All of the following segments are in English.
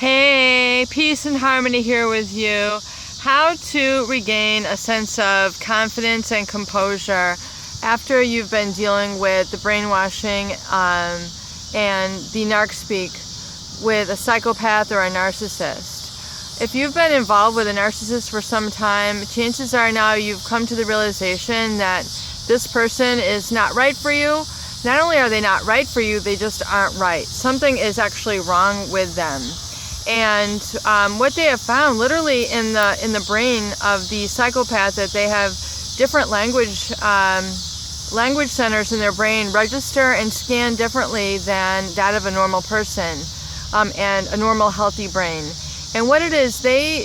Hey, peace and harmony here with you. How to regain a sense of confidence and composure after you've been dealing with the brainwashing and the narc speak with a psychopath or a narcissist. If you've been involved with a narcissist for some time, chances are now you've come to the realization that this person is not right for you. Not only are they not right for you, they just aren't right. Something is actually wrong with them. And what they have found, literally in the brain of the psychopath, that they have different language centers in their brain register and scan differently than that of a normal person and a normal healthy brain. And what it is, they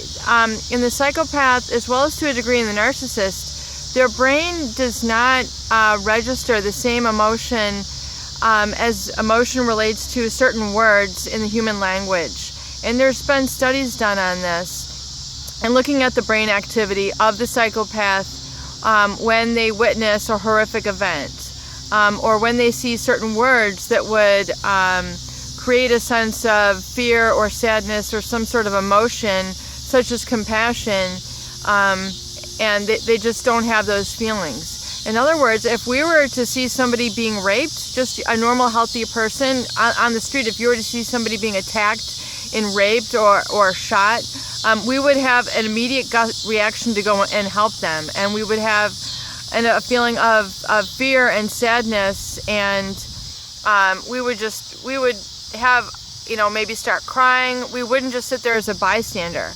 in the psychopath, as well as to a degree in the narcissist, their brain does not register the same emotion as emotion relates to certain words in the human language. And there's been studies done on this and looking at the brain activity of the psychopath when they witness a horrific event or when they see certain words that would create a sense of fear or sadness or some sort of emotion such as compassion, and they just don't have those feelings. In other words, if we were to see somebody being raped, just a normal healthy person on the street, if you were to see somebody being attacked and raped or shot, we would have an immediate gut reaction to go and help them, and we would have a feeling of fear and sadness, and we would have, maybe start crying. We wouldn't just sit there as a bystander.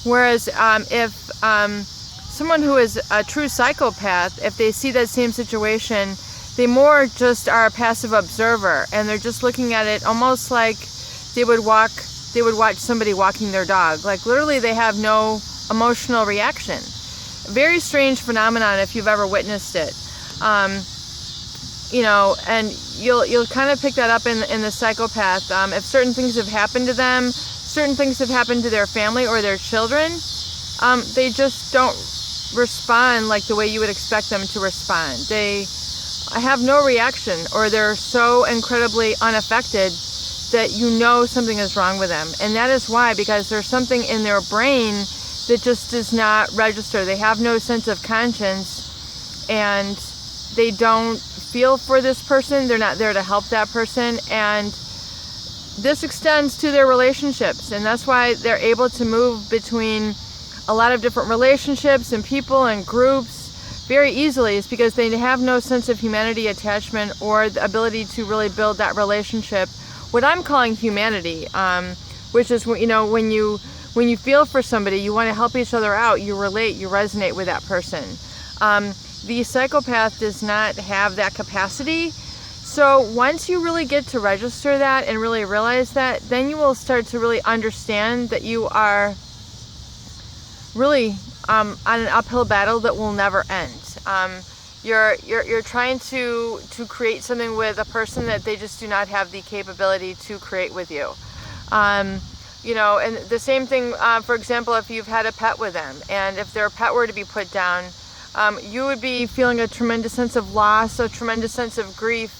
Whereas if someone who is a true psychopath, if they see that same situation, they more just are a passive observer, and they're just looking at it almost like they would watch somebody walking their dog. Like literally they have no emotional reaction. Very strange phenomenon if you've ever witnessed it. And you'll kind of pick that up in the psychopath. If certain things have happened to them, certain things have happened to their family or their children, they just don't respond like the way you would expect them to respond. They have no reaction, or they're so incredibly unaffected that something is wrong with them. And that is why, because there's something in their brain that just does not register. They have no sense of conscience, and they don't feel for this person. They're not there to help that person, and this extends to their relationships, and that's why they're able to move between a lot of different relationships and people and groups very easily. Is because they have no sense of humanity, attachment, or the ability to really build that relationship, what I'm calling humanity, which is, when you feel for somebody, you want to help each other out, you relate, you resonate with that person. The psychopath does not have that capacity. So once you really get to register that and really realize that, then you will start to really understand that you are really on an uphill battle that will never end. You're trying to create something with a person that they just do not have the capability to create with you. And the same thing, for example, if you've had a pet with them, and if their pet were to be put down, you would be feeling a tremendous sense of loss, a tremendous sense of grief,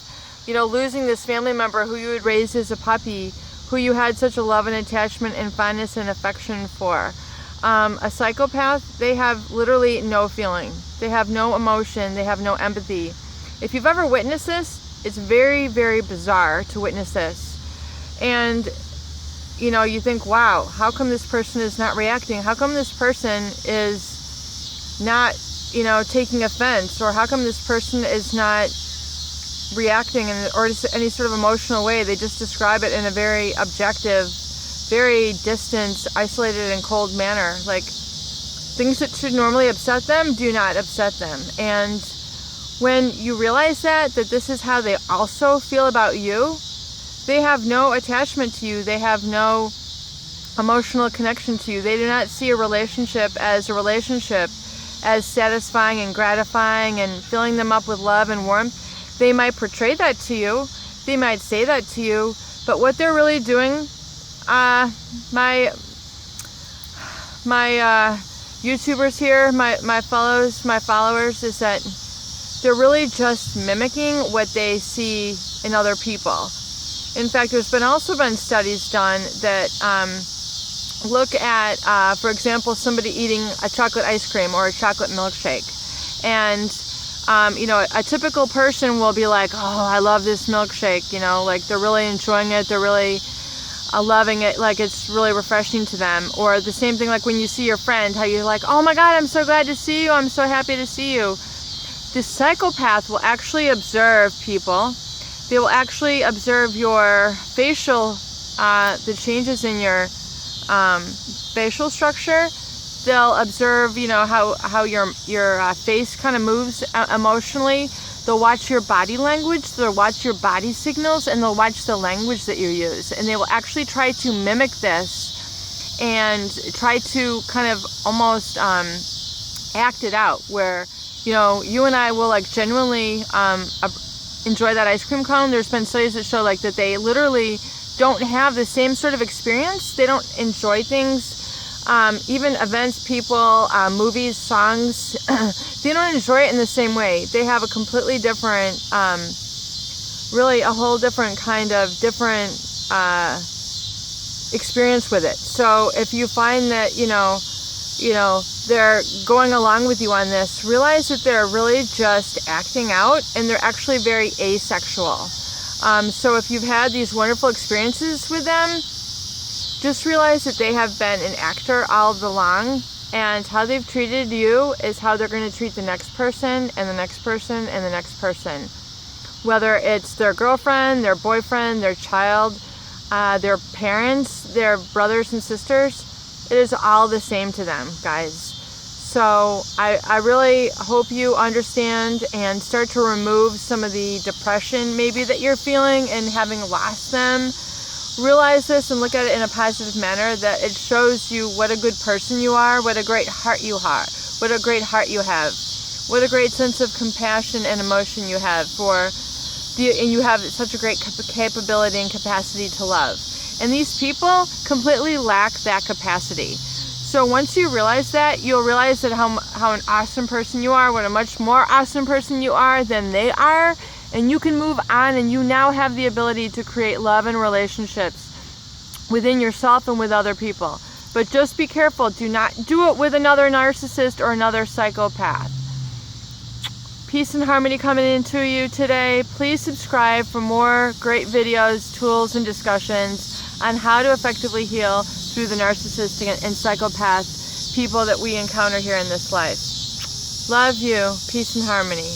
losing this family member who you had raised as a puppy, who you had such a love and attachment and fondness and affection for. A psychopath, they have literally no feeling. They have no emotion. They have no empathy. If you've ever witnessed this, it's very, very bizarre to witness this. And, you think, wow, how come this person is not reacting? How come this person is not, taking offense? Or how come this person is not reacting or any sort of emotional way? They just describe it in a very objective, very distant, isolated, and cold manner. Like, things that should normally upset them do not upset them. And when you realize that this is how they also feel about you, they have no attachment to you. They have no emotional connection to you. They do not see a relationship as satisfying and gratifying and filling them up with love and warmth. They might portray that to you. They might say that to you. But what they're really doing, my YouTubers here, my followers, is that they're really just mimicking what they see in other people. In fact, there's also been studies done that look at, for example, somebody eating a chocolate ice cream or a chocolate milkshake. And, you know, a typical person will be like, oh, I love this milkshake, you know, like they're really enjoying it, they're really loving it, like it's really refreshing to them. Or the same thing like when you see your friend, how you're like, oh my God, I'm so glad to see you, I'm so happy to see you. The psychopath will actually observe people. They will actually observe your facial, the changes in your facial structure. They'll observe, you know, how your face kind of moves emotionally. They'll watch your body language, they'll watch your body signals, and they'll watch the language that you use. And they will actually try to mimic this and try to kind of almost act it out, where, you know, you and I will like genuinely enjoy that ice cream cone. There's been studies that show like that they literally don't have the same sort of experience. They don't enjoy things. Even events, people, movies, songs, they don't enjoy it in the same way. They have a completely different, really a whole different kind of different experience with it. So if you find that, you know, they're going along with you on this, realize that they're really just acting out and they're actually very asexual. So if you've had these wonderful experiences with them, just realize that they have been an actor all along, and how they've treated you is how they're going to treat the next person and the next person and the next person. Whether it's their girlfriend, their boyfriend, their child, their parents, their brothers and sisters, it is all the same to them, guys. So I really hope you understand and start to remove some of the depression maybe that you're feeling and having lost them. Realize this and look at it in a positive manner, that it shows you what a good person you are, what a great heart you are, what a great heart you have, what a great sense of compassion and emotion you have and you have such a great capability and capacity to love. And these people completely lack that capacity. So once you realize that, you'll realize that how an awesome person you are, what a much more awesome person you are than they are. And you can move on, and you now have the ability to create love and relationships within yourself and with other people. But just be careful. Do not do it with another narcissist or another psychopath. Peace and harmony coming into you today. Please subscribe for more great videos, tools, and discussions on how to effectively heal through the narcissistic and psychopath people that we encounter here in this life. Love you. Peace and harmony.